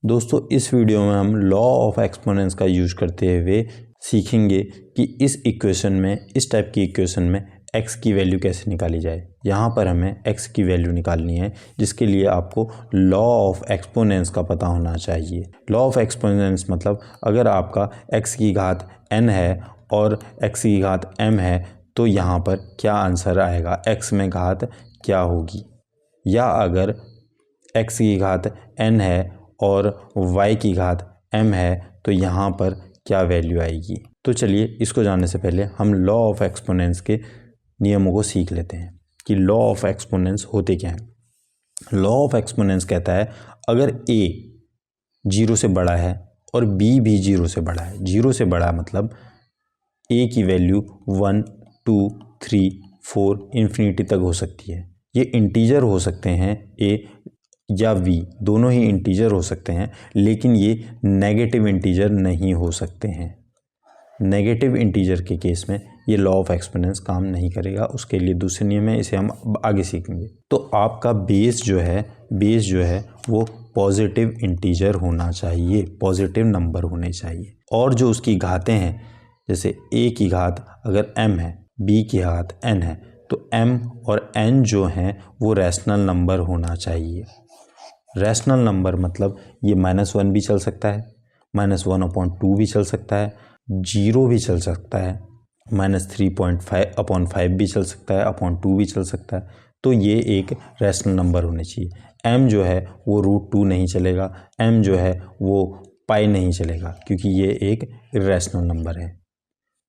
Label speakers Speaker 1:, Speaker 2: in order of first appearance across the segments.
Speaker 1: दोस्तों इस वीडियो में हम लॉ ऑफ एक्सपोनेंस का यूज करते हुए सीखेंगे कि इस इक्वेशन में, इस टाइप की इक्वेशन में x की वैल्यू कैसे निकाली जाए। यहाँ पर हमें x की वैल्यू निकालनी है, जिसके लिए आपको लॉ ऑफ एक्सपोनेंस का पता होना चाहिए। लॉ ऑफ एक्सपोनेंस मतलब अगर आपका x की घात n है और x की घात m है तो यहाँ पर क्या आंसर आएगा, x में घात क्या होगी। या अगर x की घात n है और y की घात m है तो यहाँ पर क्या वैल्यू आएगी। तो चलिए इसको जानने से पहले हम लॉ ऑफ एक्सपोनेंस के नियमों को सीख लेते हैं कि लॉ ऑफ एक्सपोनेंस होते क्या हैं। लॉ ऑफ एक्सपोनेंस कहता है अगर a 0 से बड़ा है और b भी 0 से बड़ा है, 0 से बड़ा मतलब a की वैल्यू 1, 2, 3, 4 इन्फिनिटी तक हो सकती है। ये इंटीजर हो सकते हैं, a या v दोनों ही इंटीजर हो सकते हैं, लेकिन ये नेगेटिव इंटीजर नहीं हो सकते हैं। नेगेटिव इंटीजर के केस में ये लॉ ऑफ एक्सपोनेंस काम नहीं करेगा। उसके लिए दूसरे नियम है, इसे हम आगे सीखेंगे। तो आपका बेस जो है वो पॉजिटिव इंटीजर होना चाहिए, पॉजिटिव नंबर होने चाहिए। और जो उसकी घातें हैं, जैसे a की घात अगर m है, b की घात n है, तो m और n जो हैं वो रैशनल नंबर होना चाहिए। रैशनल नंबर मतलब ये -1 भी चल सकता है, -1/2 भी चल सकता है, 0 भी चल सकता है, -3/5 भी चल सकता है, /2 भी चल सकता है। तो ये एक रैशनल नंबर होने चाहिए। m जो है वो √2 नहीं चलेगा, m जो है वो पाई नहीं चलेगा, क्योंकि ये एक इर्रेशनल नंबर है।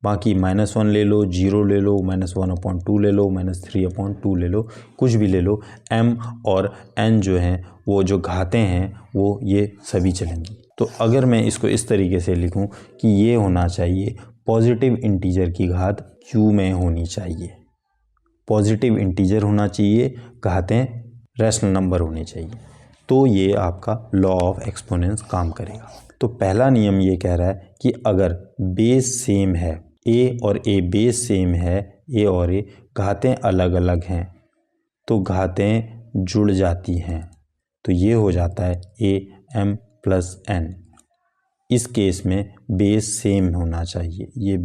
Speaker 1: बाकी -1 ले लो, 0 ले लो, -1/2 ले लो, -3/2 ले लो, कुछ भी ले लो, m और n जो हैं वो जो घातें हैं वो ये सभी चलेंगी। तो अगर मैं इसको इस तरीके से लिखूं कि ये होना चाहिए पॉजिटिव इंटीजर की घात q में होनी चाहिए, पॉजिटिव इंटीजर होना चाहिए, घातें रैशनल नंबर होनी चाहिए, तो ये आपका लॉ ऑफ एक्सपोनेंस काम करेगा। तो पहला नियम ये कह रहा है कि अगर बेस सेम है, a और a बेस सेम है, a और a घातें अलग अलग हैं तो घातें जुड़ जाती हैं, तो ये हो जाता है am + n। इस केस में बेस सेम होना चाहिए, ये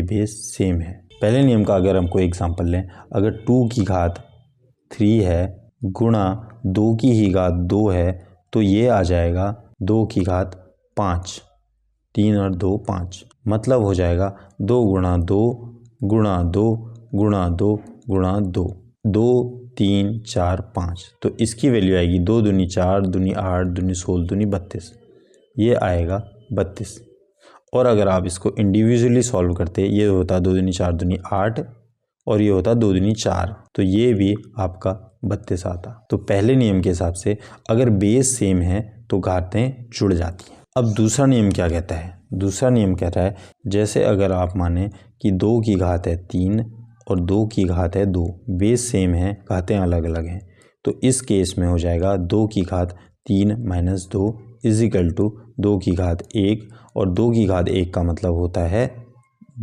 Speaker 1: बेस सेम है। पहले नियम का अगर हम कोई एग्जांपल लें, अगर 2 की घात 3 है गुणा 2 की ही घात 2 है तो ये आ जाएगा 2 की घात 5, 3 और 2 5, मतलब हो जाएगा 2 गुणा 2 गुणा 2 गुणा 2 गुणा 2, 2 3 4 5। तो इसकी वैल्यू आएगी 2 दूनी 4, दूनी 8, दूनी 16, दूनी 32, ये आएगा 32। और अगर आप इसको इंडिविजुअली सॉल्व करते, ये होता 2 दूनी 4 दूनी 8 और ये होता 2 दूनी 4, तो ये भी आपका 32 आता। तो पहले नियम के हिसाब से अगर बेस सेम है तो घातें जुड़ जाती हैं। अब दूसरा नियम क्या कहता है, दूसरा नियम कहता है जैसे अगर आप माने कि 2 की घात है 3 और 2 की घात है 2, बेस सेम है, घातें अलग अलग हैं, तो इस केस में हो जाएगा 2 की घात 3 - 2 = 2 की घात 1, और 2 की घात 1 का मतलब होता है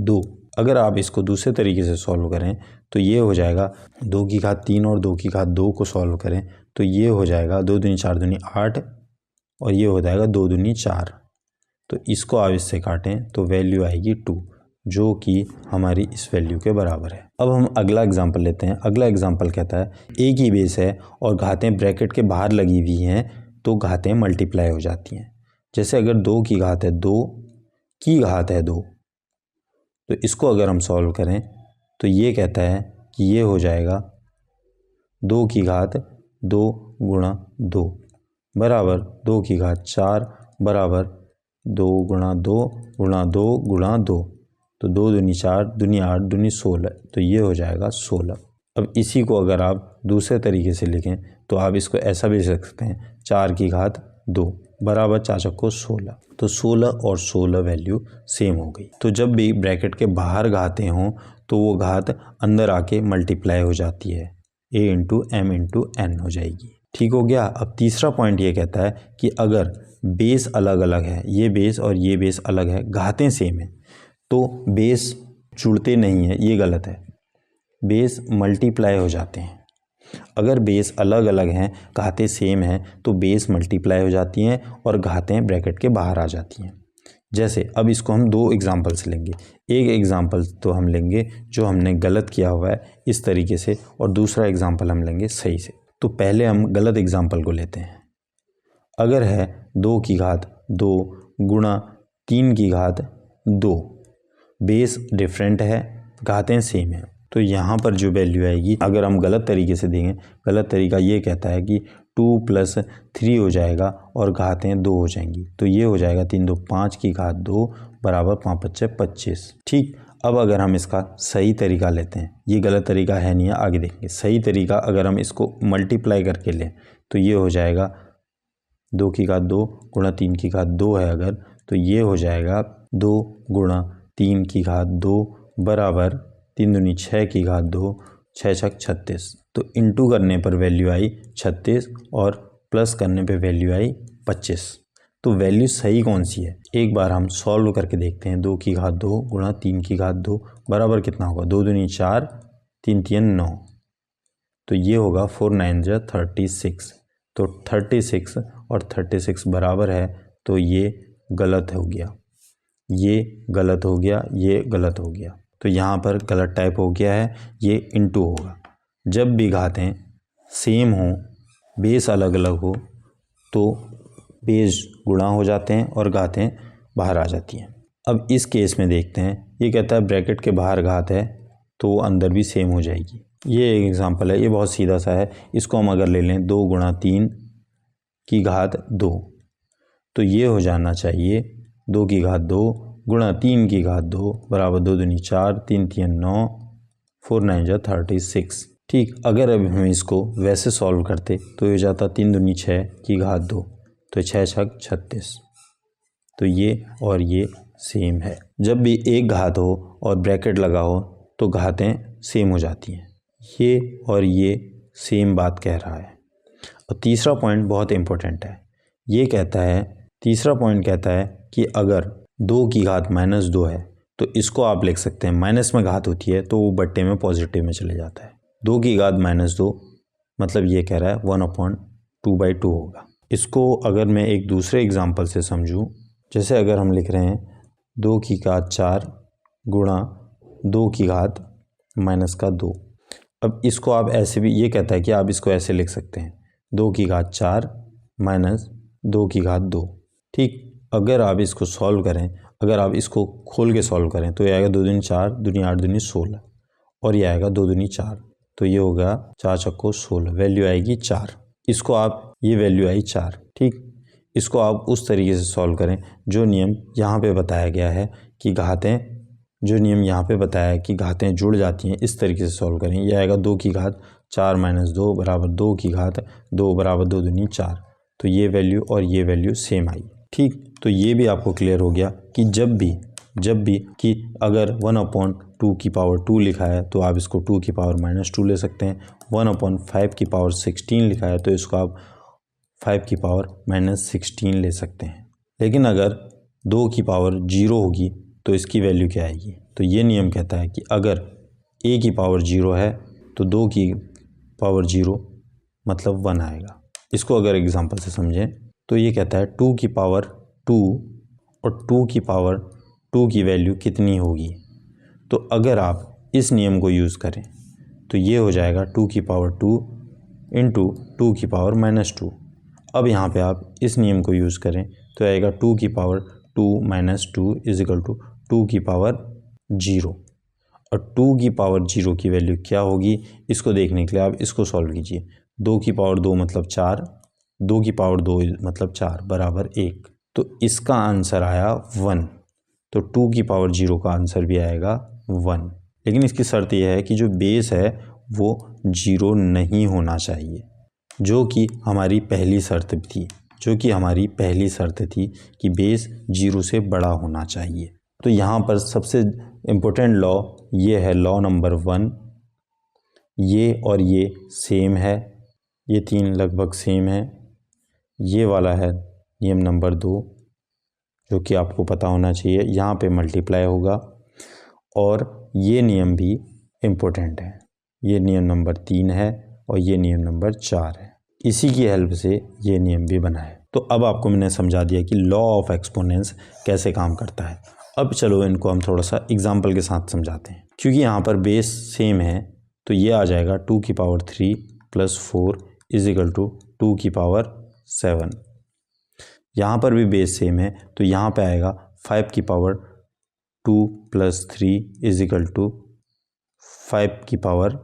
Speaker 1: 2। अगर आप इसको दूसरे तरीके से सॉल्व करें तो ये हो जाएगा 2 की घात 3 और 2 की घात 2 को सॉल्व करें तो ये हो जाएगा 2 दूनी 4 दूनी 8 और ये हो जाएगा 2 दूनी 4। तो इसको आप इससे काटें तो वैल्यू आएगी 2, जो कि हमारी इस वैल्यू के बराबर है। अब हम अगला एग्जांपल लेते हैं। अगला एग्जांपल कहता है a की बेस है और घातें ब्रैकेट के बाहर लगी हुई हैं तो घातें मल्टीप्लाई हो जाती हैं। जैसे अगर 2 की घात है 2 की घात है 2, तो इसको अगर हम सॉल्व करें तो ये कहता है कि ये हो जाएगा 2 की घात 2 गुणा 2 बराबर 2 की घात 4 बराबर 2 गुणा 2 गुणा 2 गुणा 2, तो 2 दूनी 4 दूनी 8 दूनी 16, तो ये हो जाएगा 16। अब इसी को अगर आप दूसरे तरीके से लिखें तो आप इसको ऐसा भी लिख सकते हैं 4 की घात 2 बराबर 4 चौको 16, तो 16 और 16 वैल्यू सेम हो गई। तो जब भी ब्रैकेट के बाहर घातें हों तो वो घात अंदर आके मल्टीप्लाई हो जाती है, a × m × n हो जाएगी। ठीक हो गया। अब तीसरा पॉइंट ये कहता है कि अगर बेस अलग अलग है, ये बेस और ये बेस अलग है, घातें सेम है, तो बेस जुड़ते नहीं है, ये गलत है, बेस मल्टीप्लाई हो जाते हैं। अगर बेस अलग अलग हैं, घातें सेम हैं, तो बेस मल्टीप्लाई हो जाती हैं और घातें ब्रैकेट के बाहर आ जाती हैं। जैसे अब इसको हम दो एग्जाम्पल से लेंगे। एक एग्जाम्पल तो हम लेंगे जो हमने गलत किया हुआ है इस तरीके से, और दूसरा एग्जाम्पल हम लेंगे सही से। तो पहले हम गलत एग्जाम्पल को लेते हैं। अगर है 2 की घात 2 गुणा 3 की घात 2, बेस डिफरेंट है, घातें सेम है, तो यहाँ पर जो वैल्यू आएगी, अगर हम गलत तरीके से देंगे, गलत तरीका ये कहता है कि 2 + 3 हो जाएगा और घातें 2 हो जाएंगी, तो ये हो जाएगा 3 2 5 की घात 2 बराबर 5 5 25। ठीक, अब अगर हम इसका सही तरीका लेते हैं, ये गलत तरीका है नहीं है, आगे देखेंगे। सही तरीका अगर हम इसको मल्टीप्लाई करके लें तो ये हो जाएगा 2 की घात 2 गुणा 3 की घात 2 है अगर, तो ये हो जाएगा 2 गुणा 3 की घात 2 बराबर 3 दूनी 6 की घात 2 6 6 36। तो इंटू करने पर वैल्यू आई 36 और प्लस करने पर वैल्यू आई 25। तो वैल्यू सही कौन सी है, एक बार हम सॉल्व करके देखते हैं। 2 की घात 2 गुणा 3 की घात 2 बराबर कितना होगा, 2 दूनी 4 3 3 9, तो ये होगा 4 9 36। तो 36 और 36 बराबर है, तो ये गलत हो गया, ये गलत हो गया, ये गलत हो गया। तो यहाँ पर गलत टाइप हो गया है, ये इंटू होगा। जब भी घातें सेम हो, बेस अलग अलग हो, तो बेस गुणा हो जाते हैं और घातें बाहर आ जाती हैं। अब इस केस में देखते हैं, ये कहता है ब्रैकेट के बाहर घात है तो अंदर भी सेम हो जाएगी। ये एक एग्जांपल है, ये बहुत सीधा सा है। इसको हम अगर ले लें 2 गुणा 3 की घात 2, तो ये हो जाना चाहिए 2 की घात 2 गुणा 3 की घात 2 बराबर 2 दूनी 4 3 3 9 4 9 36। ठीक, अगर अब हम इसको वैसे सॉल्व करते तो ये हो जाता 3 दूनी 6 की घात 2, तो 6 6 36। तो ये और ये सेम है। जब भी एक घात हो और ब्रैकेट लगा हो तो घातें सेम हो जाती हैं। ये और ये सेम बात कह रहा है। और तीसरा पॉइंट बहुत इम्पोर्टेंट है। ये कहता है, तीसरा पॉइंट कहता है कि अगर 2 की घात -2 है तो इसको आप लिख सकते हैं, माइनस में घात होती है तो वो बट्टे में पॉजिटिव में चले जाता है। 2 की घात -2 मतलब ये कह रहा है 1/2/2 होगा। इसको अगर मैं एक दूसरे एग्जाम्पल से समझूं, जैसे अगर हम लिख रहे हैं 2 की घात 4 गुणा 2 की घात -2। अब इसको आप ऐसे भी, ये कहता है कि आप इसको ऐसे लिख सकते हैं 2 की घात 4 - 2 की घात 2। ठीक, अगर आप इसको सॉल्व करें, अगर आप इसको खोल के सॉल्व करें तो ये आएगा 2 दूनी 4 दूनी 8 दूनी 16 और ये आएगा 2 दूनी 4, तो ये होगा 4 चक्को 16, वैल्यू आएगी 4। इसको आप, ये वैल्यू आई 4। ठीक, इसको आप उस तरीके से सॉल्व करें जो नियम यहाँ पे बताया गया है कि घातें, जो नियम यहाँ पे बताया है कि घातें जुड़ जाती हैं, इस तरीके से सॉल्व करें। ये आएगा 2 की घात 4 - 2 बराबर 2 की घात 2 बराबर 2 दूनी 4, तो ये वैल्यू और ये वैल्यू सेम आई। ठीक, तो ये भी आपको क्लियर हो गया कि जब भी कि अगर 1/2 की पावर 2 लिखा है तो आप इसको 2 की पावर -2 ले सकते हैं। 1/5 की पावर 16 लिखा है तो इसको आप 5 की पावर -16 ले सकते हैं। लेकिन अगर 2 की पावर 0 होगी तो इसकी वैल्यू क्या आएगी, तो ये नियम कहता है कि अगर a की पावर 0 है तो 2 की पावर 0 मतलब 1 आएगा। इसको अगर एग्जांपल से समझें तो ये कहता है 2 की पावर 2 और 2 की पावर 2 की वैल्यू कितनी होगी। तो अगर आप इस नियम को यूज़ करें तो ये हो जाएगा 2 की पावर 2 इंटू 2 की पावर -2। अब यहाँ पे आप इस नियम को यूज़ करें तो आएगा 2 की पावर 2 - 2 इज इक्वल टू 2 की पावर 0। और 2 की पावर 0 की वैल्यू क्या होगी, इसको देखने के लिए आप इसको सॉल्व कीजिए। 2 की पावर 2 मतलब 4, 2 की पावर 2 मतलब 4 बराबर 1, तो इसका आंसर आया 1। तो 2 की पावर 0 का आंसर भी आएगा 1। लेकिन इसकी शर्त यह है कि जो बेस है वो 0 नहीं होना चाहिए, जो कि हमारी पहली शर्त थी, कि बेस 0 से बड़ा होना चाहिए। तो यहाँ पर सबसे इम्पोर्टेंट लॉ ये है, लॉ नंबर 1। ये और ये सेम है, ये 3 लगभग सेम है। ये वाला है नियम नंबर 2 जो कि आपको पता होना चाहिए, यहाँ पे मल्टीप्लाई होगा। और ये नियम भी इम्पोर्टेंट है, ये नियम नंबर 3 है और ये नियम नंबर 4 है। इसी की हेल्प से ये नियम भी बना है। तो अब आपको मैंने समझा दिया कि लॉ ऑफ एक्सपोनेंस कैसे काम करता है। अब चलो इनको हम थोड़ा सा एग्जाम्पल के साथ समझाते हैं। क्योंकि यहाँ पर बेस सेम है तो ये आ जाएगा 2 की पावर 3 + 4 = 2 की पावर 7। यहाँ पर भी बेस सेम है तो यहाँ पे आएगा 5 की पावर 2 + 3 = 5 की पावर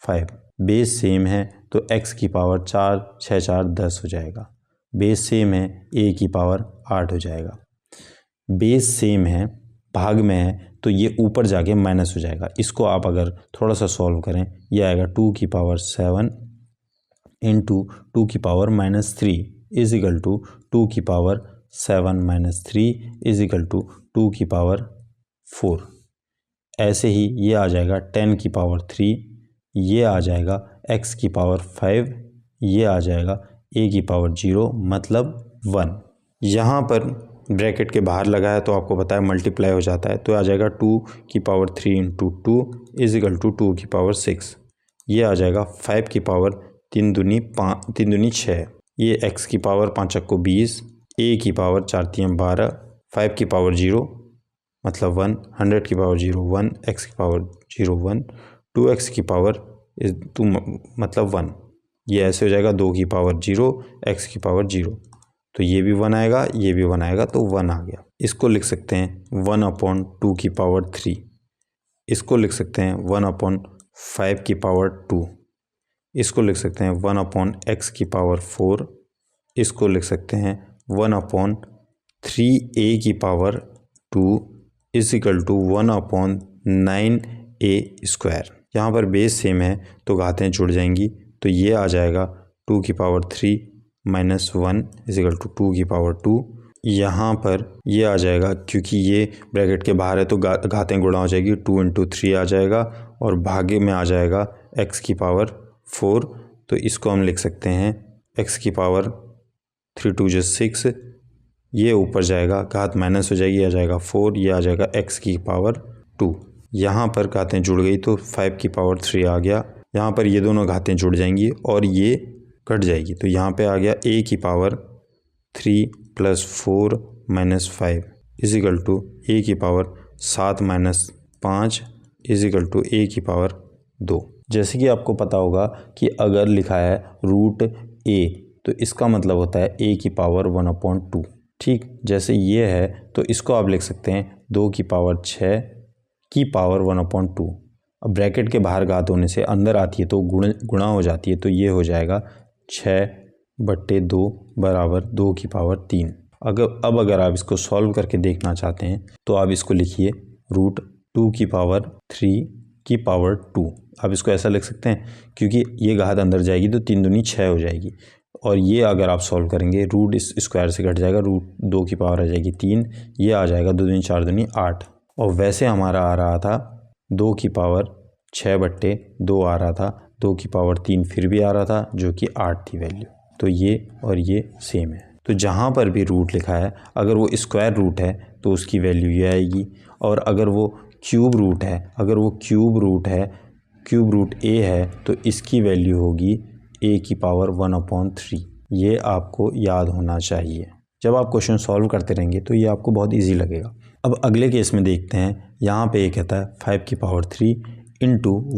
Speaker 1: 5। बेस सेम है तो x की पावर 4 6 4 10 हो जाएगा। बेस सेम है a की पावर 8 हो जाएगा। बेस सेम है भाग में है तो ये ऊपर जाके माइनस हो जाएगा। इसको आप अगर थोड़ा सा सॉल्व करें ये आएगा 2 की पावर 7 × 2 की पावर -3 = 2 की पावर 7 - 3 = 2 की पावर 4। ऐसे ही ये आ जाएगा 10 की पावर 3, ये आ जाएगा x की पावर 5, ये आ जाएगा a की पावर 0 मतलब 1। यहाँ पर ब्रैकेट के बाहर लगा है तो आपको पता है मल्टीप्लाई हो जाता है तो आ जाएगा 2 की पावर 3 × 2 = 2 की पावर 6। ये आ जाएगा 5 की पावर 3 दूनी 6। ये x की पावर 5 को 20, a की पावर 4 3 12, 5 की पावर 0 मतलब 1, 100 की पावर 0 1, x की पावर 0 1, 2x की पावर 2 मतलब 1। ये ऐसे हो जाएगा 2 की पावर 0, x की पावर 0। तो ये भी 1 आएगा, ये भी 1 आएगा तो 1 आ गया। इसको लिख सकते हैं 1/2 की पावर 3। इसको लिख सकते हैं 1/5 की पावर 2। इसको लिख सकते हैं 1/x की पावर 4। इसको लिख सकते हैं 1/3a की पावर 2 = 1/9a²। यहाँ पर बेस सेम है तो घातें जुड़ जाएंगी तो ये आ जाएगा 2 की पावर 3 - 1 = 2 की पावर 2। यहाँ पर ये आ जाएगा क्योंकि ये ब्रैकेट के बाहर है तो घातें गुणा हो जाएगी 2 × 3 आ जाएगा और भागे में आ जाएगा x की पावर 4। तो इसको हम लिख सकते हैं x की पावर 3 × 2 = 6। ये ऊपर जाएगा घात माइनस हो जाएगी, आ जाएगा 4, ये आ जाएगा x की पावर 2। यहाँ पर घातें जुड़ गई तो 5 की पावर 3 आ गया। यहाँ पर ये दोनों घातें जुड़ जाएंगी और ये कट जाएगी तो यहाँ पे आ गया a की पावर 3 + 4 - 5 = a की पावर 7 - 5 = a की पावर 2। जैसे कि आपको पता होगा कि अगर लिखा है √a तो इसका मतलब होता है a की पावर 1/2। ठीक जैसे ये है तो इसको आप लिख सकते हैं 2 की पावर 6 की पावर 1/2। अब ब्रैकेट के बाहर घात होने से अंदर आती है तो गुणा हो जाती है तो ये हो जाएगा 6/2 = 2 की पावर 3। अगर आप इसको सॉल्व करके देखना चाहते हैं तो आप इसको लिखिए √2 की पावर 3 की पावर 2। आप इसको ऐसा लिख सकते हैं क्योंकि ये घात अंदर जाएगी तो 3 दूनी 6 हो जाएगी और ये अगर आप सॉल्व करेंगे रूट इस स्क्वायर से घट जाएगा, √2 की पावर आ जाएगी 3, ये आ जाएगा 2 दूनी 4 दूनी 8। और वैसे हमारा आ रहा था 2 की पावर 6/2 आ रहा था, 2 की पावर 3 फिर भी आ रहा था जो कि 8 थी वैल्यू। तो ये और ये सेम है। तो जहाँ पर भी रूट लिखा है अगर वो स्क्वायर रूट है तो उसकी वैल्यू ये आएगी और अगर वो क्यूब रूट है, क्यूब रूट a है तो इसकी वैल्यू होगी a की पावर 1/3। ये आपको याद होना चाहिए। जब आप क्वेश्चन सॉल्व करते रहेंगे तो ये आपको बहुत इजी लगेगा। अब अगले केस में देखते हैं। यहाँ पे ये कहता है 5 की पावर 3 ×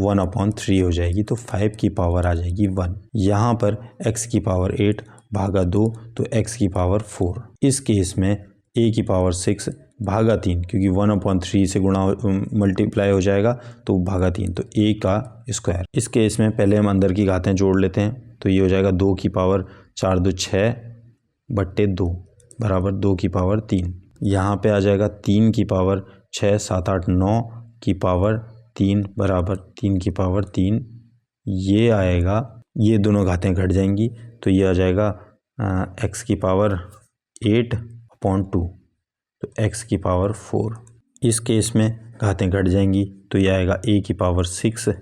Speaker 1: 1/3 हो जाएगी तो 5 की पावर आ जाएगी 1। यहाँ पर x की पावर 8 भागा 2 तो x की पावर 4। इस केस में a की पावर 6 भागा 3 क्योंकि 1/3 से गुणा मल्टीप्लाई हो जाएगा तो भागा 3 तो a का स्क्वायर। इस केस में पहले हम अंदर की घातें जोड़ लेते हैं तो ये हो जाएगा 2 की पावर 4 2 6/2 बराबर 2 की पावर 3। यहाँ पे आ जाएगा 3 की पावर 6 7 8 9 की पावर 3 बराबर 3 की पावर 3। ये आएगा, ये दोनों घातें घट जाएंगी तो ये आ जाएगा x की पावर 8/2 तो x की पावर 4। इस केस में घातें घट जाएंगी तो ये आएगा a की पावर 6,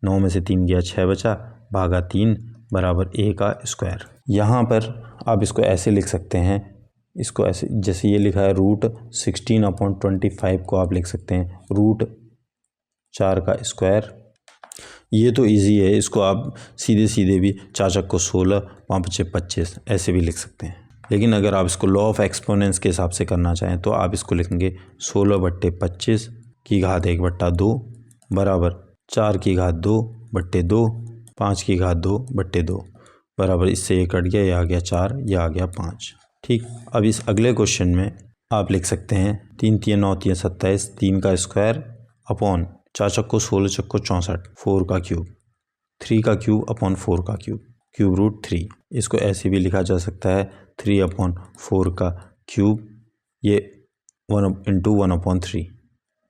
Speaker 1: 9 में से 3 गया 6 बचा, भागा 3 बराबर a का स्क्वायर। यहाँ पर आप इसको ऐसे लिख सकते हैं, इसको ऐसे जैसे ये लिखा है √16/25 को आप लिख सकते हैं √4 का स्क्वायर ये तो इजी है, इसको आप सीधे सीधे भी 4 चक्को 16 5 पच्चे 25 ऐसे भी लिख सकते हैं। लेकिन अगर आप इसको लॉ ऑफ एक्सपोनेंस के हिसाब से करना चाहें तो आप इसको लिखेंगे 16/25 की घात 1/2 बराबर 4 की घात 2/2 5 की घात 2/2 बराबर, इससे ये कट गया, ये आ गया 4, ये आ गया 5। ठीक, अब इस अगले क्वेश्चन में आप लिख सकते हैं 3 3 9 3 27, 3 का स्क्वायर अपॉन 4 चक्को 16 चक्को 64, 4 का क्यूब, 3 का क्यूब अपॉन 4 का क्यूब, क्यूब रूट 3। इसको ऐसे भी लिखा जा सकता है 3/4 का क्यूब, ये 1 × 1/3,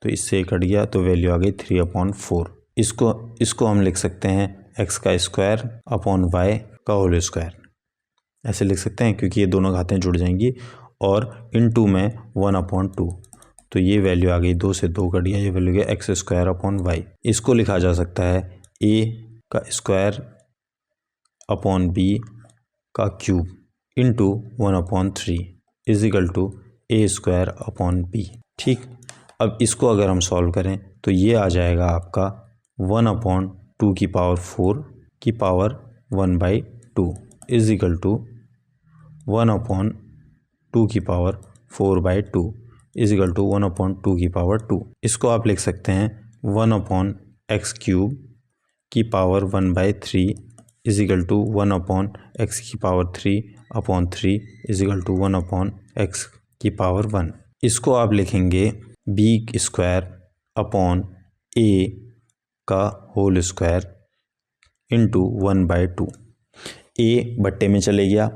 Speaker 1: तो इससे कट गया तो वैल्यू आ गई 3/4। इसको हम लिख सकते हैं x का स्क्वायर अपॉन y का होल स्क्वायर, ऐसे लिख सकते हैं क्योंकि ये दोनों घातें जुड़ जाएंगी, और इनटू में 1/2, तो ये वैल्यू आ गई 2 से 2 कट गया, ये वैल्यू गया x² अपॉन y। इसको लिखा जा सकता है a का स्क्वायर अपॉन b का cube into 1/3 is equal to a² upon b। ठीक, अब इसको अगर हम सॉल्व करें तो ये आ जाएगा आपका 1/2 की पावर 4 की पावर 1/2 इज इक्वल टू 1/2 की पावर 4/2 इज इक्वल टू 1/2 की पावर 2। इसको आप लिख सकते हैं 1/x³ की power 1/3 is equal to 1/x की power 3/3 is equal to 1/x की पावर 1। इसको आप लिखेंगे b² अपॉन a का होल स्क्वायर इंटू 1/2। a बट्टे में चले गया,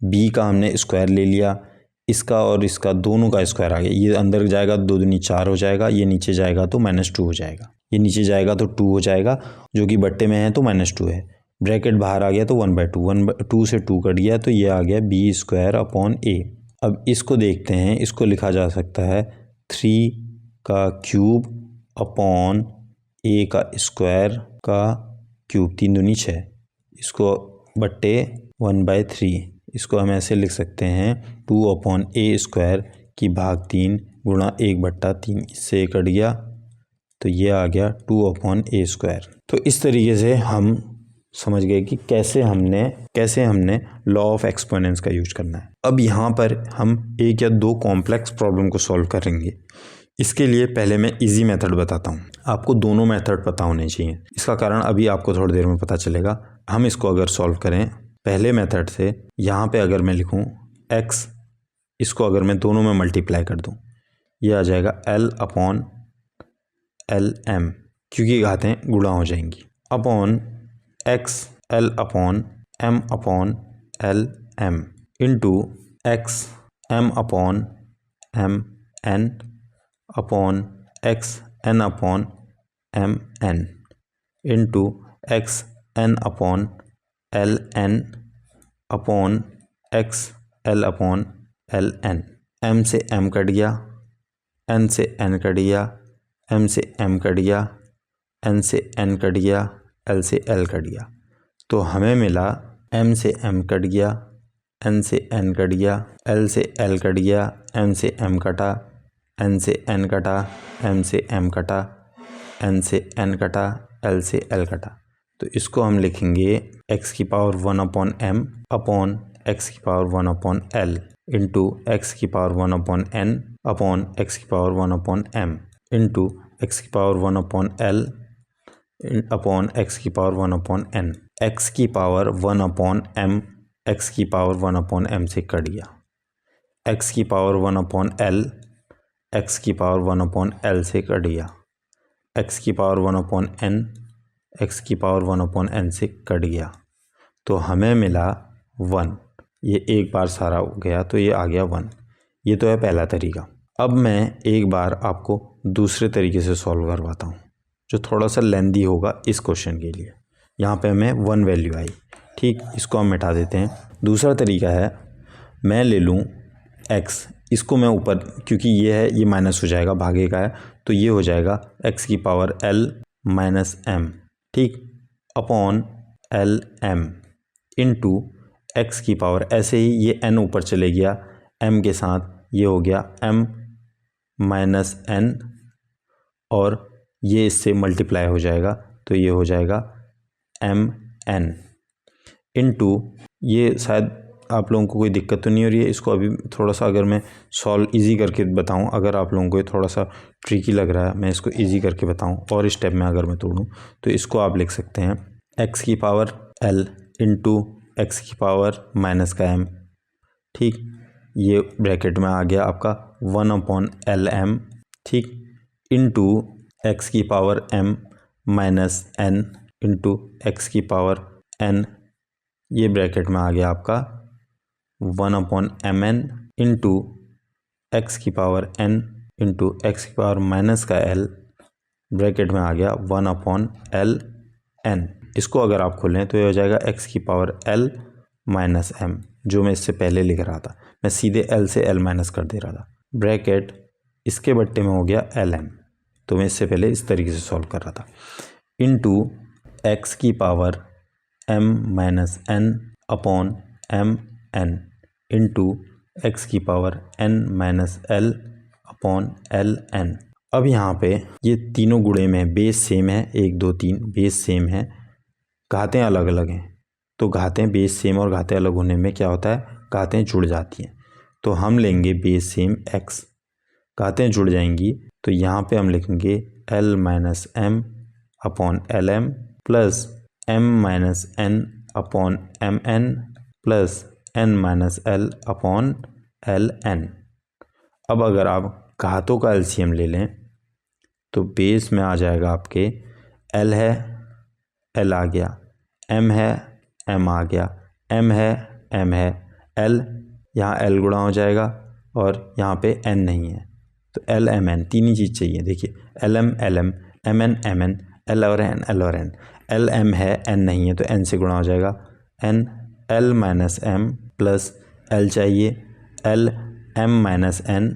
Speaker 1: b का हमने स्क्वायर ले लिया, इसका और इसका दोनों का स्क्वायर आ गया, ये अंदर जाएगा 2 दूनी 4 हो जाएगा, ये नीचे जाएगा तो -2 हो जाएगा, ये नीचे जाएगा तो 2 हो जाएगा, जो कि बट्टे में है तो -2 है, ब्रैकेट बाहर आ गया तो 1/2, 2 से 2 कट गया तो ये आ गया b² अपॉन a। अब इसको देखते हैं, इसको लिखा जा सकता है 3 का क्यूब अपॉन a का स्क्वायर का क्यूब, 3 दूनी 6, इसको बट्टे 1/3, इसको हम ऐसे लिख सकते हैं 2/a² की भाग 3 गुणा 1/3, इससे कट गया तो ये आ गया 2/a²। तो इस तरीके से हम समझ गए कि कैसे हमने लॉ ऑफ एक्सपोनेंस का यूज करना है। अब यहाँ पर हम 1 या 2 कॉम्प्लेक्स प्रॉब्लम को सॉल्व करेंगे। इसके लिए पहले मैं इजी मेथड बताता हूँ, आपको दोनों मेथड पता होने चाहिए, इसका कारण अभी आपको थोड़ी देर में पता चलेगा। हम इसको अगर सॉल्व करें पहले मेथड से, यहाँ पे अगर मैं लिखूँ x, इसको अगर मैं दोनों में मल्टीप्लाई कर दूँ, ये आ जाएगा L/LM, क्योंकि घातें गुणा हो जाएंगी, upon x L/M/LM into x M/MN upon x N/MN into x N/LN upon x L/LN। m से m कट गया, n से n कट गया, m से m कट गया, n से n कट गया, l से l कट गया, तो हमें मिला m से m कट गया, n से n कट गया, l से l कट गया, m से m कटा, n से n कटा, m से m कटा, n से n कटा, l से l कटा, तो इसको हम लिखेंगे x की पावर 1/m अपॉन x की पावर 1/l इंटू x की पावर 1/n अपॉन x की पावर 1/m इंटू x की पावर 1/l अपॉन x की पावर 1/n। x की पावर 1/m x की पावर 1/m से कट गया, x की पावर 1/l x की पावर 1/l से कट गया, x की पावर 1/n x की पावर 1/n से कट गया, तो हमें मिला 1। ये एक बार सारा हो गया तो ये आ गया 1। ये तो है पहला तरीका। अब मैं एक बार आपको दूसरे तरीके से सॉल्व करवाता हूँ, जो थोड़ा सा लेंदी होगा इस क्वेश्चन के लिए। यहाँ पे हमें 1 वैल्यू आई, ठीक, इसको हम मिटा देते हैं। दूसरा तरीका है, मैं ले लूँ x, इसको मैं ऊपर, क्योंकि ये है ये माइनस हो जाएगा, भागे का है, तो ये हो जाएगा x की पावर l माइनस m, ठीक, अपॉन LM इंटू x की पावर, ऐसे ही ये n ऊपर चले गया m के साथ, ये हो गया m माइनस n, और ये इससे मल्टीप्लाई हो जाएगा तो ये हो जाएगा mn इनटू, ये शायद आप लोगों को कोई दिक्कत तो नहीं हो रही है, इसको अभी थोड़ा सा अगर मैं सॉल्व इजी करके बताऊं, अगर आप लोगों को ये थोड़ा सा ट्रिकी लग रहा है, मैं इसको इजी करके बताऊं और स्टेप में अगर मैं तोड़ूं, तो इसको आप लिख सकते हैं x की पावर l इंटू एक्स की पावर माइनस का m, ठीक, ये ब्रैकेट में आ गया आपका 1/lm, ठीक, इंटू एक्स की power m minus n into x की पावर n, ये ब्रैकेट में आ गया आपका 1/mn इंटू एक्स की पावर n इंटू एक्स की पावर माइनस का l, ब्रैकेट में आ गया 1/ln। इसको अगर आप खोलें तो ये हो जाएगा x की पावर l माइनस m, जो मैं इससे पहले लिख रहा था, मैं सीधे l से l माइनस कर दे रहा था, ब्रैकेट इसके बट्टे में हो गया lm, तो मैं इससे पहले इस तरीके से सॉल्व कर रहा था, इंटू एक्स की power m minus n upon m n into x की power n minus l upon L N. अब यहाँ पे ये तीनों गुणे में बेस सेम है, 1 2 3 बेस सेम है, घातें अलग अलग हैं, तो घातें बेस सेम और घातें अलग होने में क्या होता है, घातें जुड़ जाती हैं, तो हम लेंगे बेस सेम x, घातें जुड़ जाएंगी तो यहाँ पे हम लिखेंगे l minus m upon L M plus m minus n upon M N plus n minus l upon L N. अब अगर आप घातों का एलसीएम ले लें तो बेस में आ जाएगा आपके l है, l आ गया, m है, m आ गया, m है, m है, l, यहाँ l गुणा हो जाएगा और यहाँ पे n नहीं है, तो l m n तीन ही चीज़ चाहिए। देखिए l m l m m n m n l और n l और n, l m है, n नहीं है, तो n से गुणा हो जाएगा, n l minus m plus l चाहिए, l m minus n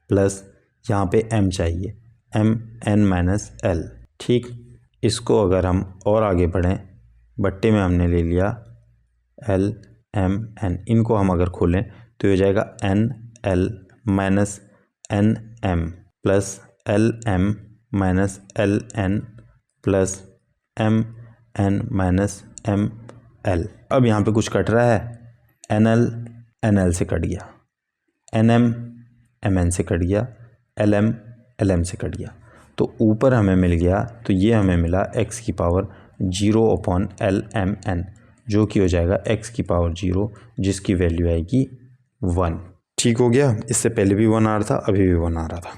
Speaker 1: plus यहाँ पे m चाहिए, m n माइनस l, ठीक। इसको अगर हम और आगे बढ़ें, बट्टे में हमने ले लिया l m n, इनको हम अगर खोलें तो ये हो जाएगा n l minus n m plus l m minus l n plus m n minus m l। अब यहाँ पे कुछ कट रहा है, n l n l से कट गया, n m m n से कट गया, l m l m से कट गया, तो ऊपर हमें मिल गया, तो ये हमें मिला x की power 0 upon l m n, जो कि हो जाएगा x की पावर 0, जिसकी वैल्यू आएगी 1। ठीक हो गया, इससे पहले भी 1 आ रहा था, अभी भी 1 आ रहा था।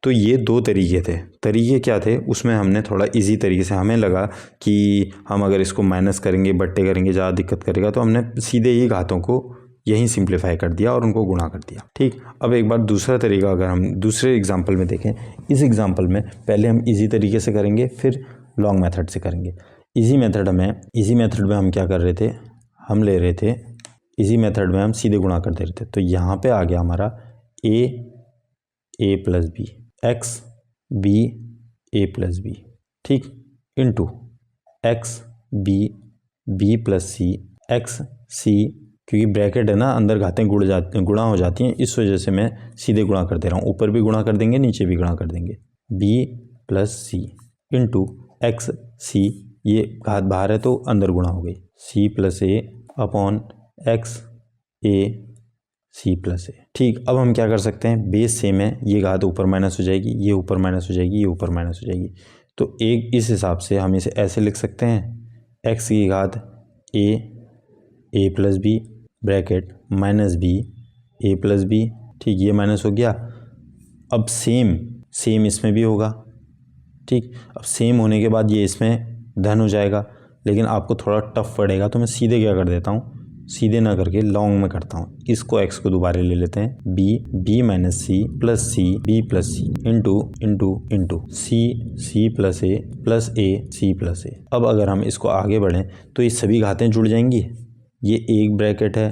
Speaker 1: तो ये दो तरीके थे। तरीके क्या थे, उसमें हमने थोड़ा इजी तरीके से, हमें लगा कि हम अगर इसको माइनस करेंगे, बट्टे करेंगे, ज़्यादा दिक्कत करेगा, तो हमने सीधे ही घातों को यहीं सिंप्लीफाई कर दिया और उनको गुणा कर दिया। ठीक, अब एक बार दूसरा तरीका अगर हम दूसरे एग्जाम्पल में देखें, इस एग्जाम्पल में पहले हम इजी तरीके से करेंगे, फिर लॉन्ग मेथड से करेंगे। इजी मेथड में हम क्या कर रहे थे, हम ले रहे थे, इजी मेथड में हम सीधे गुणा कर दे रहे थे। तो यहाँ पे आ गया हमारा a plus B, x B a plus B, ठीक, into x B plus C, x C, क्योंकि ब्रैकेट है ना, अंदर घातें गुणा हो जाती हैं, इस वजह से मैं सीधे गुणा कर दे रहा हूँ। ऊपर भी गुणा कर देंगे, नीचे भी गुणा कर देंगे, b plus c into x सी, ये घात बाहर है तो अंदर गुणा हो गई, c plus A upon x A c plus a. ठीक, अब हम क्या कर सकते हैं, बेस सेम है, ये घात ऊपर माइनस हो जाएगी, ये ऊपर माइनस हो जाएगी, ये ऊपर माइनस हो जाएगी, तो एक इस हिसाब से हम इसे ऐसे लिख सकते हैं, एक्स की घात a plus b bracket minus b a plus B. ठीक, ये माइनस हो गया। अब सेम इसमें भी होगा। ठीक, अब सेम होने के बाद ये इसमें धन हो जाएगा, लेकिन आपको थोड़ा टफ पड़ेगा, तो मैं सीधे क्या कर देता हूँ, सीधे ना करके लॉन्ग में करता हूँ। इसको x को दोबारा ले लेते हैं, b minus c plus c b plus c into c plus a c plus a. अब अगर हम इसको आगे बढ़ें तो ये सभी घातें जुड़ जाएंगी। ये एक ब्रैकेट है,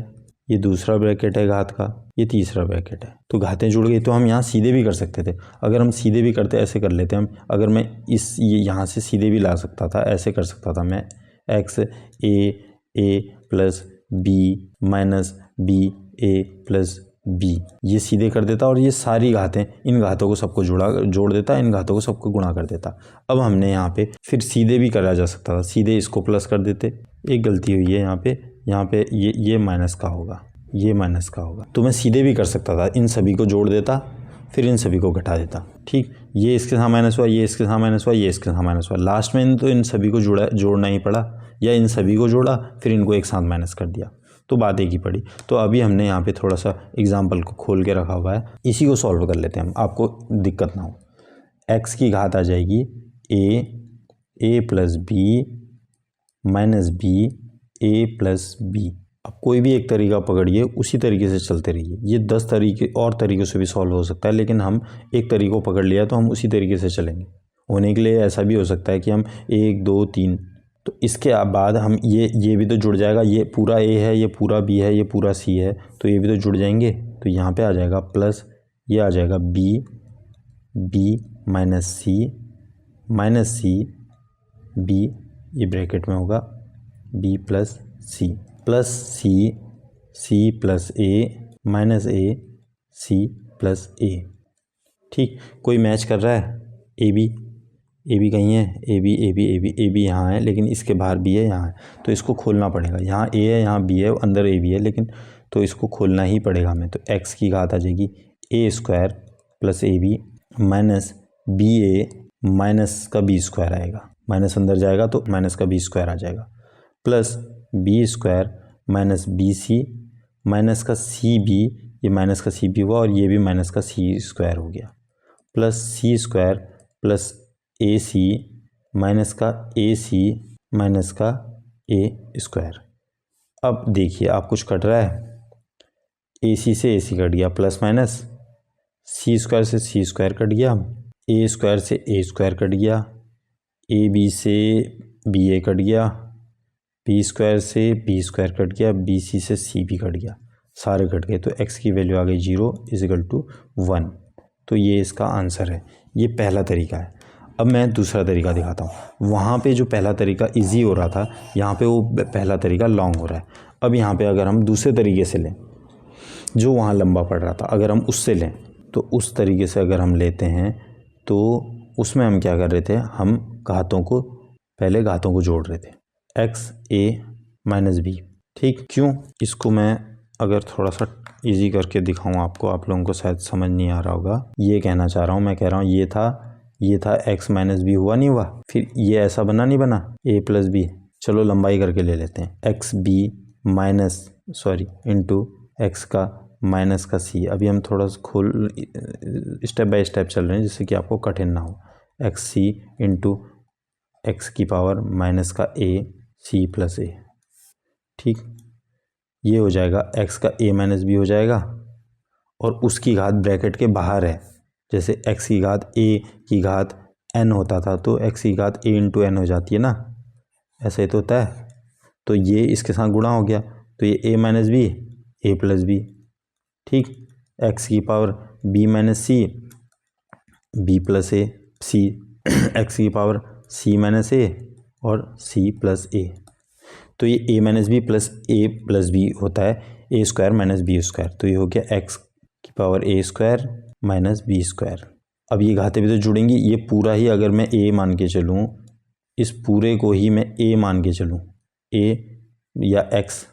Speaker 1: ये दूसरा ब्रैकेट है घात का, ये तीसरा ब्रैकेट है, तो घातें जुड़ गई। तो हम यहाँ सीधे भी कर सकते थे, अगर हम सीधे भी करते ऐसे कर लेते हम, अगर मैं ये यहाँ से सीधे भी ला सकता था, ऐसे कर सकता था मैं, x A plus B minus b a plus B, ये सीधे कर देता और ये सारी घातें, इन घातों को सबको जोड़ देता, इन घातों को सबको गुणा कर देता। अब हमने यहाँ पे फिर सीधे भी करा जा सकता था, सीधे इसको प्लस कर देते। एक गलती हुई है यहाँ पे ये माइनस का होगा, ये माइनस का होगा, तो मैं सीधे भी कर सकता था, इन सभी को जोड़ देता फिर इन सभी को घटा देता। ठीक, ये इसके साथ माइनस हुआ, ये इसके साथ माइनस हुआ, ये इसके साथ माइनस हुआ, लास्ट में तो इन सभी को जोड़ना ही पड़ा, या इन सभी को जोड़ा फिर इनको एक साथ माइनस कर दिया, तो बात एक ही पड़ी। तो अभी हमने यहाँ पे थोड़ा सा एग्जाम्पल को खोल के रखा हुआ है, इसी को सॉल्व कर लेते हैं हम, आपको दिक्कत ना हो। एक्स की घात आ जाएगी ए plus B minus b a plus B. अब कोई भी एक तरीका पकड़िए, उसी तरीके से चलते रहिए। ये 10 तरीकों से भी सॉल्व हो सकता है, लेकिन हम एक तरीको पकड़ लिया तो हम उसी तरीके से चलेंगे। होने के लिए ऐसा भी हो सकता है कि हम 1 2 3, तो इसके बाद हम ये भी तो जुड़ जाएगा, ये पूरा ए है, ये पूरा बी है, ये पूरा सी है, तो ये भी तो जुड़ जाएंगे। तो यहाँ पे आ जाएगा प्लस, ये आ जाएगा बी माइनस सी बी, ये ब्रैकेट में होगा B plus C plus A minus a c plus a. ठीक, कोई मैच कर रहा है? ए बी कहीं है? ए बी यहाँ है, लेकिन इसके बाहर बी है, यहाँ है, तो इसको खोलना पड़ेगा। यहाँ ए है, यहाँ बी है, अंदर ए बी है, लेकिन तो इसको खोलना ही पड़ेगा हमें। तो एक्स की घात आ जाएगी a square plus a b minus b a minus का बी स्क्वायर आएगा, माइनस अंदर जाएगा तो माइनस का बी स्क्वायर आ जाएगा, plus b square minus b c minus का सी बी, ये माइनस का सी बी हुआ और ये भी माइनस का सी स्क्वायर हो गया, plus C square plus a C minus का ए सी माइनस का ए स्क्वायर। अब देखिए आप कुछ कट रहा है, ए सी से ए सी कट गया, प्लस माइनस सी स्क्वायर से सी स्क्वायर कट गया, ए स्क्वायर से ए स्क्वायर कट गया, ए बी से बी ए कट गया, बी स्क्वायर से बी स्क्वायर कट गया, बी सी से सी बी कट गया, सारे कट गए। तो एक्स की वैल्यू आ गई 0 = 1। तो ये इसका आंसर है। ये पहला तरीका है। अब मैं दूसरा तरीका दिखाता हूँ। वहाँ पे जो पहला तरीका इजी हो रहा था, यहाँ पे वो पहला तरीका लॉन्ग हो रहा है। अब यहाँ पे अगर हम दूसरे तरीके से लें, जो वहाँ लंबा पड़ रहा था, अगर हम उससे लें, तो उस तरीके से अगर हम लेते हैं तो उसमें हम क्या कर रहे थे, हम पहले घातों को जोड़ रहे थे, एक्स ए माइनस बी। ठीक, क्यों? इसको मैं अगर थोड़ा सा इजी करके दिखाऊं आपको, आप लोगों को शायद समझ नहीं आ रहा होगा। ये कहना चाह रहा हूँ, मैं कह रहा हूँ ये था एक्स माइनस बी, हुआ नहीं हुआ, फिर ये ऐसा बना नहीं बना ए प्लस बी। चलो लंबाई करके ले लेते हैं, एक्स बी इंटू एक्स का माइनस का सी। अभी हम थोड़ा सा स्टेप बाय स्टेप चल रहे हैं, जिससे कि आपको कठिन ना हो। एक्स सी इंटू एक्स की पावर माइनस का ए सी प्लस ए। ठीक, ये हो जाएगा एक्स का ए माइनस बी हो जाएगा, और उसकी घात ब्रैकेट के बाहर है। जैसे एक्स की घात ए की घात एन होता था, तो एक्स की घात ए इंटू एन हो जाती है ना, ऐसा ही तो होता है। तो ये इसके साथ गुणा हो गया, तो ये a minus b a plus B. ठीक, एक्स की power b minus c b plus a c, x की पावर सी माइनस ए और सी प्लस ए। तो ये a minus b plus a plus b होता है, a square minus B square. तो ये हो गया एक्स की power a square minus B square. अब ये घातें भी तो जुड़ेंगी। ये पूरा ही अगर मैं ए मान के चलूँ, इस पूरे को ही मैं ए मान के चलूँ, ए या एक्स,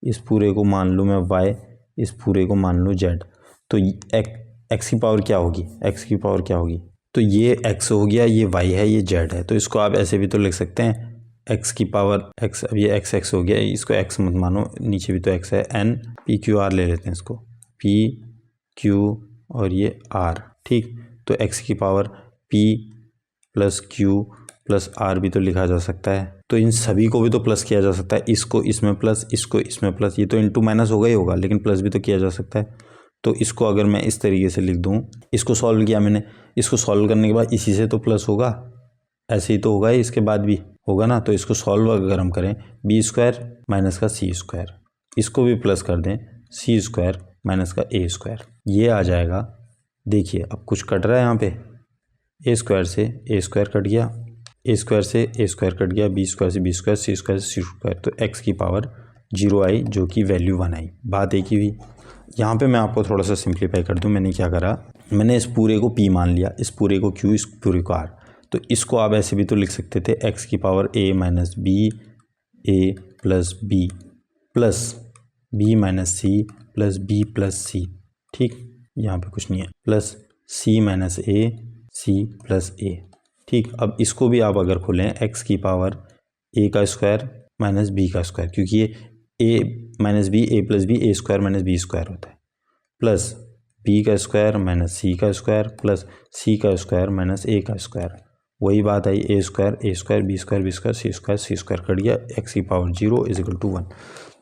Speaker 1: इस पूरे को मान लूँ मैं वाई, इस पूरे को मान लूँ जेड, तो एक्स की पावर क्या होगी, एक्स की पावर क्या होगी, तो ये एक्स हो गया, ये वाई है, ये जेड है। तो इसको आप ऐसे भी तो लिख सकते हैं, एक्स की पावर एक्स, अब ये एक्स हो गया, इसको एक्स मत मानो, नीचे भी तो एक्स है, एन पी क्यू आर ले लेते हैं इसको, पी क्यू और ये आर। ठीक, तो एक्स की power P plus Q plus R भी तो लिखा जा सकता है। तो इन सभी को भी तो प्लस किया जा सकता है, इसको इसमें प्लस, इसको इसमें प्लस, ये तो इंटू माइनस होगा ही होगा, लेकिन प्लस भी तो किया जा सकता है। तो इसको अगर मैं इस तरीके से लिख दूँ, इसको सॉल्व किया मैंने, इसको सॉल्व करने के बाद इसी से तो प्लस होगा, ऐसे ही तो होगा, इसके बाद भी होगा ना। तो इसको सॉल्व अगर हम करें, बी स्क्वायर माइनस का सी स्क्वायर, इसको भी प्लस कर दें, सी स्क्वायर माइनस का ए स्क्वायर, ये आ जाएगा। देखिए अब कुछ कट रहा है यहाँ पे, ए स्क्वायर से ए स्क्वायर कट गया, ए स्क्वायर से ए स्क्वायर कट गया, बी स्क्वायर से बी स्क्वायर, सी स्क्वायर से सी स्क्वायर। तो एक्स की पावर 0 आई, जो कि वैल्यू 1 आई। बात एक ही हुई। यहाँ पे मैं आपको थोड़ा सा सिंप्लीफाई कर दूँ। मैंने क्या करा, मैंने इस पूरे को p मान लिया, इस पूरे को q, इस पूरे को r। तो इसको आप ऐसे भी तो लिख सकते थे x की power a minus b a plus b plus b minus c plus b plus c. ठीक, यहाँ पे कुछ नहीं है, plus c minus a c plus a. ठीक, अब इसको भी आप अगर खोलें x की पावर a का स्क्वायर माइनस बी का स्क्वायर, क्योंकि ये a minus b a plus b a square minus B square होता है, प्लस b का स्क्वायर माइनस सी का स्क्वायर प्लस सी का स्क्वायर माइनस ए का स्क्वायर। वही बात आई, ए स्क्वायर बी स्क्वायर सी स्क्वायर कट गया, x की पावर 0 इज इक्वल टू 1।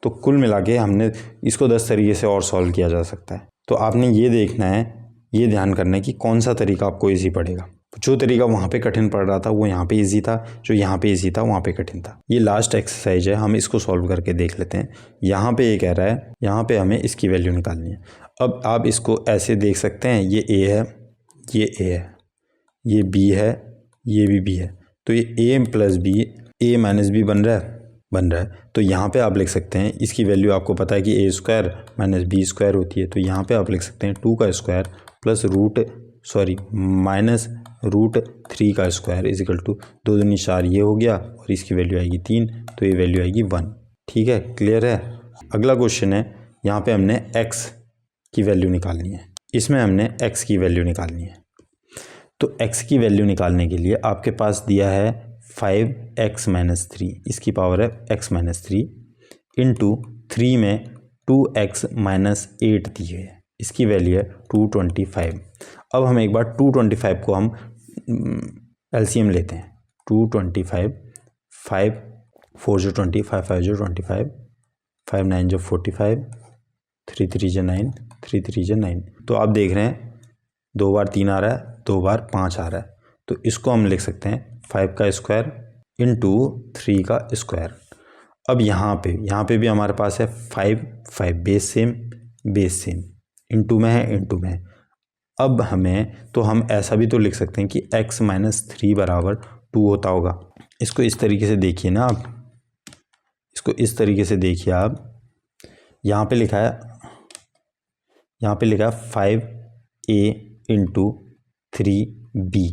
Speaker 1: तो कुल मिला के हमने इसको 10 तरीके से और सॉल्व किया जा सकता है। तो आपने ये देखना है, ये ध्यान करना है कि कौन सा तरीका आपको ईजी पड़ेगा। जो तरीका वहाँ पे कठिन पड़ रहा था वो यहाँ पे इजी था, जो यहाँ पे इजी था वहाँ पे कठिन था। ये लास्ट एक्सरसाइज है, हम इसको सॉल्व करके देख लेते हैं। यहाँ पे ये कह रहा है, यहाँ पे हमें इसकी वैल्यू निकालनी है। अब आप इसको ऐसे देख सकते हैं, ये a है, ये a है, ये b है, ये भी b है। तो ये a plus B, a minus B बन रहा है। तो यहाँ पे आप लिख सकते हैं, इसकी वैल्यू आपको पता है कि a square minus B square होती है। तो यहाँ पे आप लिख सकते हैं 2 का स्क्वायर प्लस माइनस रूट 3 का स्क्वायर इज इक्वल टू 2 दूनी 4, ये हो गया, और इसकी वैल्यू आएगी 3, तो ये वैल्यू आएगी 1। ठीक है, क्लियर है। अगला क्वेश्चन है, यहाँ पे हमने x की वैल्यू निकालनी है, इसमें हमने x की वैल्यू निकालनी है। तो x की वैल्यू निकालने के लिए आपके पास दिया है 5x माइनस 3, इसकी पावर है x माइनस 3 इंटू 3 में 2x माइनस 8 दी है, इसकी वैल्यू है 225। अब हम एक बार 225 को हम एलसीएम लेते हैं। 225, 5 4 जो 20, 5 5 जो 25, 5 9 जो 45, 3 3 जो 9, 3 3 जो 9। तो आप देख रहे हैं 2 बार 3 आ रहा है, 2 बार 5 आ रहा है। तो इसको हम लिख सकते हैं 5 का स्क्वायर इंटू 3 का स्क्वायर। अब यहाँ पे भी हमारे पास है 5 बेस सेम इंटू में है। अब हम ऐसा भी तो लिख सकते हैं कि x माइनस 3 बराबर 2 होता होगा। इसको इस तरीके से देखिए ना आप, यहाँ पे लिखा है 5a इंटू 3b,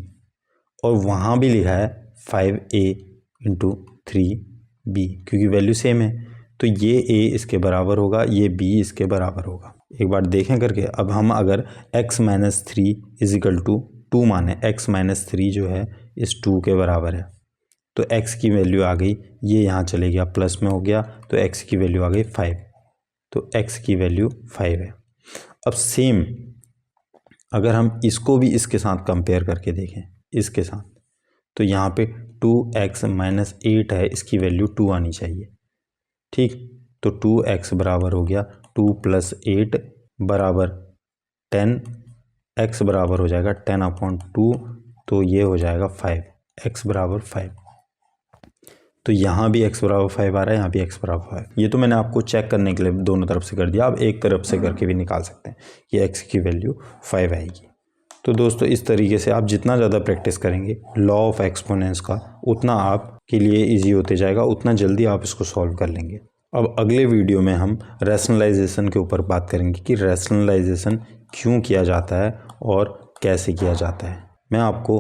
Speaker 1: और वहाँ भी लिखा है 5a इंटू 3b, क्योंकि वैल्यू सेम है। तो ये a इसके बराबर होगा, ये b इसके बराबर होगा। एक बार देखें करके। अब हम अगर x minus 3 is equal to 2 माने, x माइनस 3 जो है इस 2 के बराबर है, तो x की वैल्यू आ गई, ये यहाँ चले गया, प्लस में हो गया, तो x की वैल्यू आ गई 5। तो x की वैल्यू 5 है। अब सेम अगर हम इसको भी इसके साथ कंपेयर करके देखें, इसके साथ, तो यहाँ पे 2x माइनस 8 है, इसकी वैल्यू 2 आनी चाहिए। ठीक, तो 2x बराबर हो गया 2 प्लस 8 बराबर 10, x बराबर हो जाएगा 10/2, तो ये हो जाएगा 5, x बराबर 5। तो यहाँ भी x बराबर 5 आ रहा है, यहाँ भी x बराबर 5। ये तो मैंने आपको चेक करने के लिए दोनों तरफ से कर दिया, आप एक तरफ से करके भी निकाल सकते हैं कि x की वैल्यू 5 आएगी। तो दोस्तों इस तरीके से आप जितना ज़्यादा प्रैक्टिस करेंगे लॉ ऑफ एक्सपोनेंस का, उतना आपके लिए ईजी होते जाएगा, उतना जल्दी आप इसको सॉल्व कर लेंगे। अब अगले वीडियो में हम रैशनलाइजेशन के ऊपर बात करेंगे कि रैशनलाइजेशन क्यों किया जाता है और कैसे किया जाता है। मैं आपको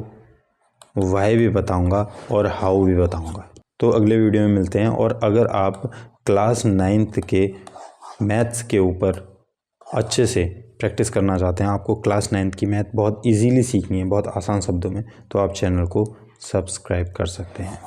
Speaker 1: वाई भी बताऊंगा और हाउ भी बताऊंगा। तो अगले वीडियो में मिलते हैं। और अगर आप क्लास 9th के मैथ्स के ऊपर अच्छे से प्रैक्टिस करना चाहते हैं, आपको क्लास 9th की मैथ बहुत इजीली सीखनी है, बहुत आसान शब्दों में, तो आप चैनल को सब्सक्राइब कर सकते हैं।